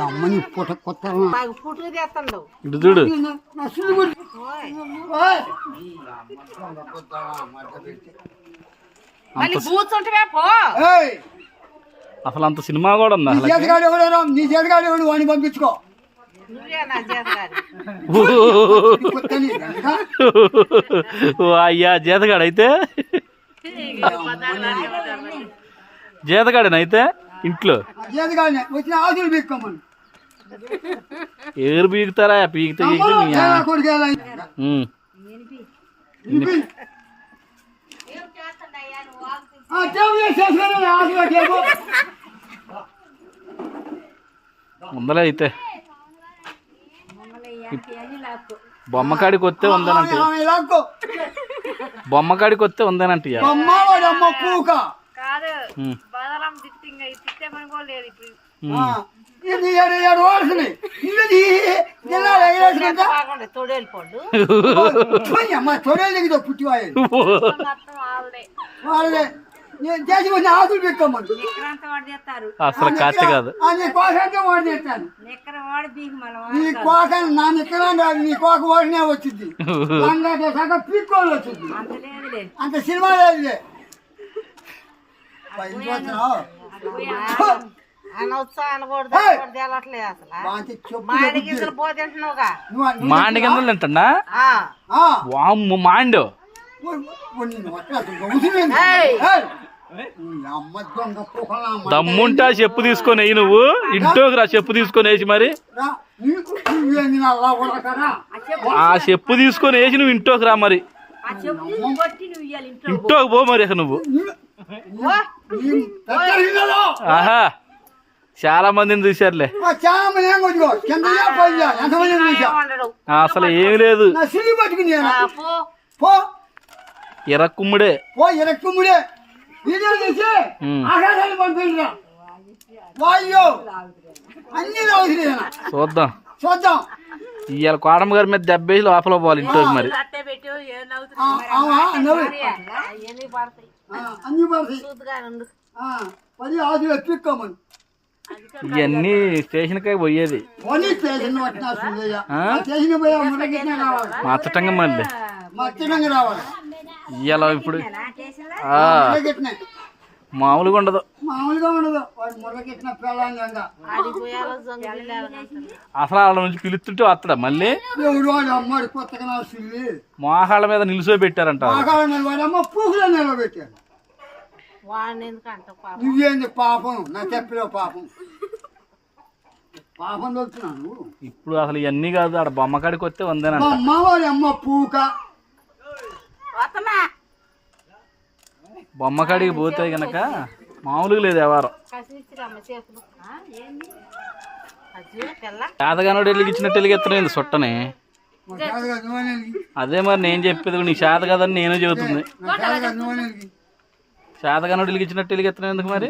అమ్మని పుట్ట కొత్త పుట్టుకు తెస్తాడు ఇటు చూడు అసలు అంత సినిమా కూడా ఉందా నీ చేతగాడు ఎవడు వాడిని పంపించుకో అయ్యా జీతగాడు అయితే జీతగాడేనైతే ఇంట్లో వచ్చిన ఆదులు పీక్కోమని ఏరు పీకుతారా పీకితే ఉందలే అయితే బొమ్మకాడికి వస్తే ఉందనంటే బొమ్మకాడికి వస్తే ఉందనంటే ఆదులు పెట్టుకోమని అసలు కరెక్ట్ కాదు నీ కోక నా నిక్కరం కాదు నీ కోక ఓడినే వచ్చింది సగం పీక్కోని వచ్చింది అంత సినిమా లేదులే మాండి కిందలు తింటున్నా వామ్మ మాండు దమ్ముంటా చెప్పు తీసుకొని వేయి నువ్వు ఇంట్లోకి రా చెప్పు తీసుకొని వేసి మరి ఆ చెప్పు తీసుకొని వేసి నువ్వు ఇంట్లోకి రా మరి ఇంట్లోకి పో మరి నువ్వు ఆహా చాలా మందిని చూసారులే అసలు ఏమి లేదు ఎరక్కుమ్ముడే చూద్దాం చూద్దాం ఇవాళ కోడమ్మ గారి మీద దెబ్బేసి లోపల పోవాలి ఇంట్లోకి మరి ఇవన్నీ స్టేషన్కే పోయేది మచ్చటంగా మళ్ళీ ఇవాళ ఇప్పుడు మామూలుగా ఉండదు అసలు వాళ్ళ నుంచి పిలుస్తుంటే వస్తాడా మళ్ళీ మోహాళ్ళ మీద నిలిచోబెట్టారంట నువ్వేంది పాపం నా చెప్పలో పాపం పాపం దొరుకుతున్నాను ఇప్పుడు అసలు ఇవన్నీ కాదు ఆడ బొమ్మకాడికి వస్తే ఉందేనంట అమ్మవారి అమ్మ పూక బొమ్మకాడికి పోతే గనక మామూలుగా లేదు ఎవరు శాతగానుడు వెలిగించినట్టు వెలిగెత్తలేదు చుట్టని అదే మరి నేను చెప్పేది నీ శాత కదని నేను చెబుతుంది శాతగానుడు వెలిగించినట్టు వెలిగెత్తలేదు ఎందుకు మరి